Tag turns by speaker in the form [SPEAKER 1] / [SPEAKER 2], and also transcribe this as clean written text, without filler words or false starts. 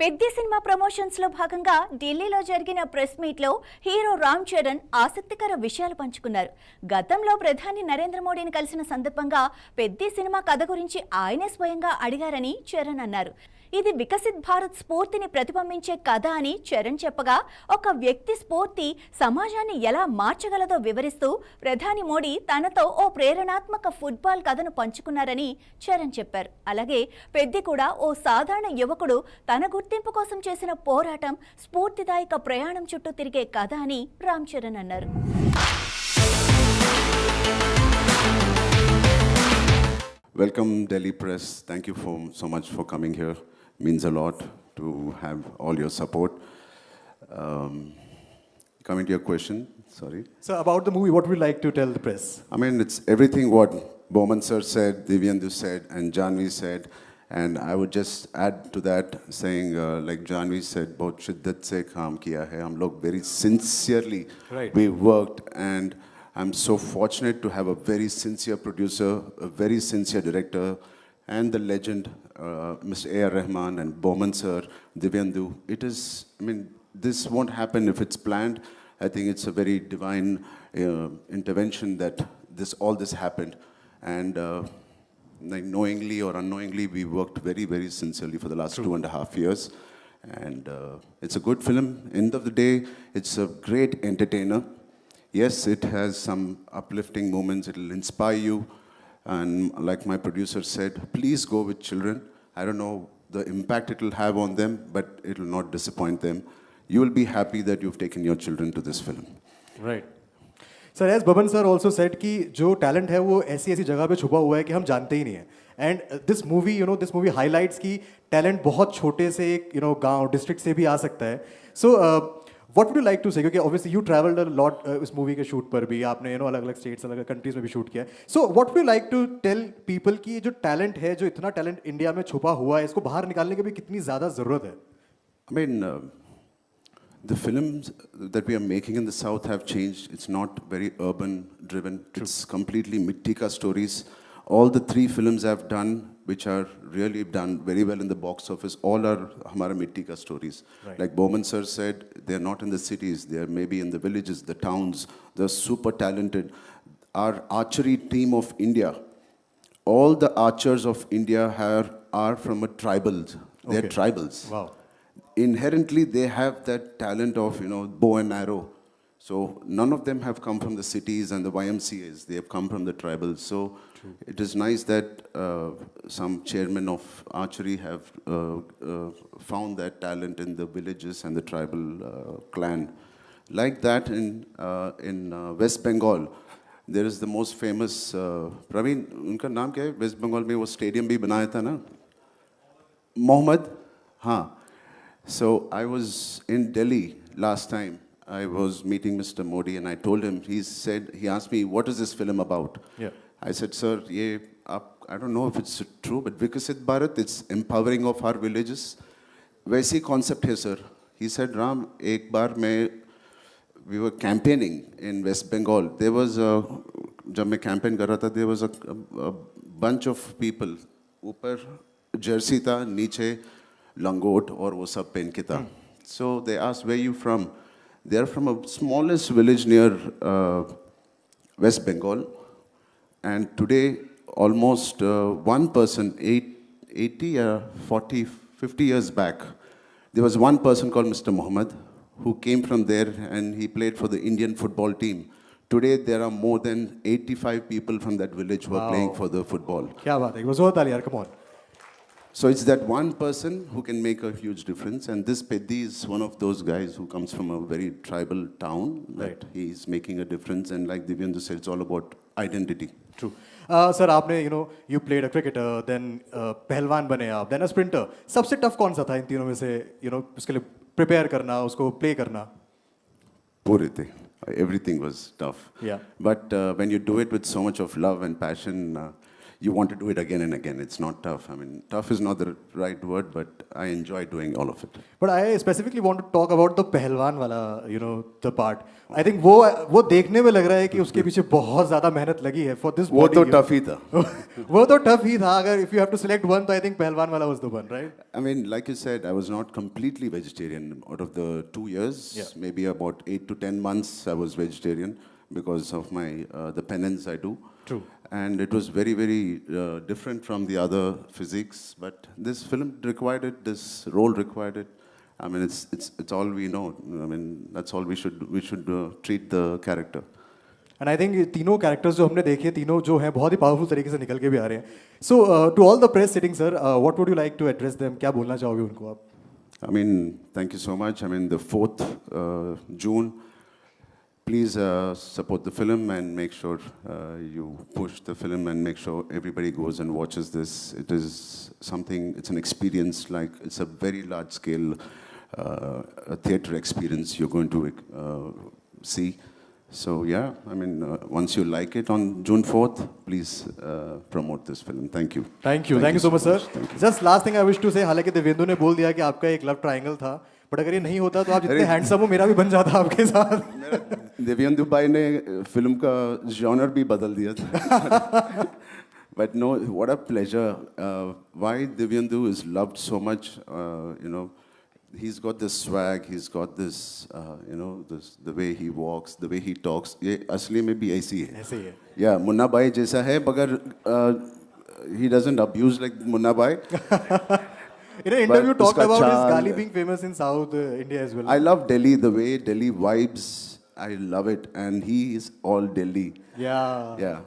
[SPEAKER 1] Peddi cinema promotions లో భాగంగా ఢిల్లీలో జరిగిన ప్రెస్ మీట్ లో హీరో రామ్ చరణ్ ఆసక్తికర విషయాలు పంచుకున్నారు. గతంలో ప్రధాని నరేంద్ర మోడీని కలిసిన సందర్భంగా పెద్ది సినిమా కథ గురించి ఆయనే స్వయంగా అడిగారని చరణ్ అన్నారు. ఇది వికసిత్ భారత్ స్ఫూర్తిని ప్రతిబింబించే కథ అని చరణ్ చెప్పగా, ఒక వ్యక్తి స్ఫూర్తి సమాజాన్ని ఎలా మార్చగలదో వివరిస్తూ ప్రధాని మోడీ తనతో ఓ ప్రేరణాత్మక ఫుట్బాల్ కథను పంచుకున్నారని చరణ్ చెప్పారు. అలాగే పెద్ది కూడా ఓ సాధారణ యువకుడు తన గుర్తింపు కోసం చేసిన పోరాటం, స్ఫూర్తిదాయక ప్రయాణం చుట్టూ తిరిగే కథ అని రామ్ చరణ్ అన్నారు.
[SPEAKER 2] Welcome Delhi Press. Thank you so much for coming here. Means a lot to have all your support. Coming to your question, sorry.
[SPEAKER 3] So about the movie, what would you like to tell the press?
[SPEAKER 2] I mean, it's everything what Boman sir said, Divyendu said, and Janvi said. And I would just add to that, saying like Janvi said, बहुत शिद्दत से काम किया है. हम लोग very sincerely we worked, and I'm so fortunate to have a very sincere producer, a very sincere director, and the legend, Mr. A.R. Rahman and Boman sir, Divyendu. It is, I mean, this won't happen if it's planned. I think it's a very divine intervention that all this happened. And like knowingly or unknowingly, we worked very, very sincerely for the last 2.5 years. And it's a good film. End of the day, it's a great entertainer. Yes, it has some uplifting moments. It will inspire you. And like my producer said, please go with children. I don't know the impact it will have on them, but it will not disappoint them. You will be happy that you've taken your children to this film.
[SPEAKER 3] Right. Sir, as Boman sir also said कि जो talent है वो ऐसी जगह पे छुपा हुआ है कि हम जानते ही नहीं है. And this movie highlights कि talent बहुत छोटे से एक गांव district से भी आ सकता है. So what would you like to say? क्योंकि obviously you traveled a lot इस movie के shoot पर भी आपने अलग-अलग states अलग-अलग countries में भी shoot किया है. So what would you like to tell people कि जो talent है, जो इतना talent इंडिया में छुपा हुआ है, इसको बाहर निकालने की भी कितनी ज़्यादा ज़रूरत है?
[SPEAKER 2] I mean, the films that we are making in the South have changed. It's not very urban driven. It's completely mitti ka stories. All the 3 films I've done, which are really done very well in the box office, all are hamara mitti ka stories.
[SPEAKER 3] Right.
[SPEAKER 2] Like Boman sir said, they're not in the cities. They're maybe in the villages, the towns. They're super talented. Our archery team of India, all the archers of India are from a tribal. They're tribals.
[SPEAKER 3] Wow.
[SPEAKER 2] Inherently, they have that talent of, bow and arrow. So none of them have come from the cities and the YMCAs. They have come from the tribals. So it is nice that some chairmen of archery have found that talent in the villages and the tribal clan. Like that in West Bengal, there is the most famous, Praveen, उनका नाम क्या है? West Bengal में वो stadium भी बनाया था ना? Mohammed? हाँ. So I was in Delhi last time. I was meeting Mr. Modi and I told him, he asked me, what is this film about?
[SPEAKER 3] Yeah.
[SPEAKER 2] I said, sir, I don't know if it's true, but Vikasit Bharat, it's empowering of our villages. वैसी concept है, sir. He said, Ram, एक बार we were campaigning in West Bengal. There was जब मैं campaign कर रहा था, there was a bunch of people. ऊपर jersey था, नीचे langot और वो सब पहन के था. So they asked, where are you from? They are from a smallest village near West Bengal. And today, almost one person, 80 or 40, 50 years back, there was one person called Mr. Mohammed who came from there and he played for the Indian football team. Today, there are more than 85 people from that village who are playing for the football.
[SPEAKER 3] क्या बात है? बहुत ताली यार, come on.
[SPEAKER 2] So it's that one person who can make a huge difference. And this Peddi is one of those guys who comes from a very tribal town. That he's making a difference. And like Divyendu said, it's all about identity.
[SPEAKER 3] True. Sir, आपने you played a cricketer, then पहलवान बने आप, then a sprinter. सबसे tough कौन सा था इन तीनों में से उसके लिए prepare करना, उसको play करना?
[SPEAKER 2] पूरे थे. Everything was tough.
[SPEAKER 3] Yeah.
[SPEAKER 2] But when you do it with so much of love and passion, you want to do it again and again. It's not tough. I mean, tough is not the right word, but I enjoy doing all of it.
[SPEAKER 3] But I specifically want to talk about the पहलवान वाला, the part. I think वो देखने में लग रहा है कि उसके पीछे बहुत ज़्यादा मेहनत लगी है for this
[SPEAKER 2] वो
[SPEAKER 3] body.
[SPEAKER 2] तो tough ही था.
[SPEAKER 3] वो तो tough ही था. अगर if you have to select one, तो I think पहलवान वाला was the one, right?
[SPEAKER 2] I mean, like you said, I was not completely vegetarian. Out of the 2 years,
[SPEAKER 3] Yeah.
[SPEAKER 2] maybe about 8 to 10 months, I was vegetarian because of my the penance I do.
[SPEAKER 3] True.
[SPEAKER 2] And it was very, very different from the other physiques. But this film required it. This role required it. I mean, it's all we know. I mean, that's all we should treat the character.
[SPEAKER 3] And I think तीनों characters जो हमने देखे तीनों जो हैं बहुत ही powerful तरीके से निकल के भी आ रहे हैं. So to all the press sitting, sir, what would you like to address them? क्या बोलना चाहोगे उनको आप?
[SPEAKER 2] I mean, thank you so much. I mean, the 4th June, please support the film and make sure you push the film and make sure everybody goes and watches this. It is something, it's an experience, like it's a very large scale a theater experience you're going to see. So yeah, I mean, once you like it on June 4th, please promote this film. Thank you.
[SPEAKER 3] Thank you so much, sir.
[SPEAKER 2] Thank you.
[SPEAKER 3] Just last thing I wish to say, हालांकि देवेंदु ने बोल दिया कि आपका एक love triangle था, but अगर ये नहीं होता तो आप जितने हैंडसम हो मेरा भी बन जाता आपके साथ.
[SPEAKER 2] देवेंदु भाई ने फिल्म का जॉनर भी बदल दिया था. But no, what a pleasure. Why Divyendu is loved so much, he's got this swag, he's got this, the way he walks, the way he talks. ये असली में भी ऐसी है.
[SPEAKER 3] ऐसे ही है.
[SPEAKER 2] Yeah, मुन्ना भाई जैसा है, मगर he doesn't abuse like Munna भाई.
[SPEAKER 3] In an interview,
[SPEAKER 2] But
[SPEAKER 3] talked
[SPEAKER 2] उसका
[SPEAKER 3] about his
[SPEAKER 2] charm-
[SPEAKER 3] Gali being famous in South India as well.
[SPEAKER 2] I love Delhi, the way Delhi vibes. I love it, and he is all Delhi.
[SPEAKER 3] Yeah.
[SPEAKER 2] Yeah.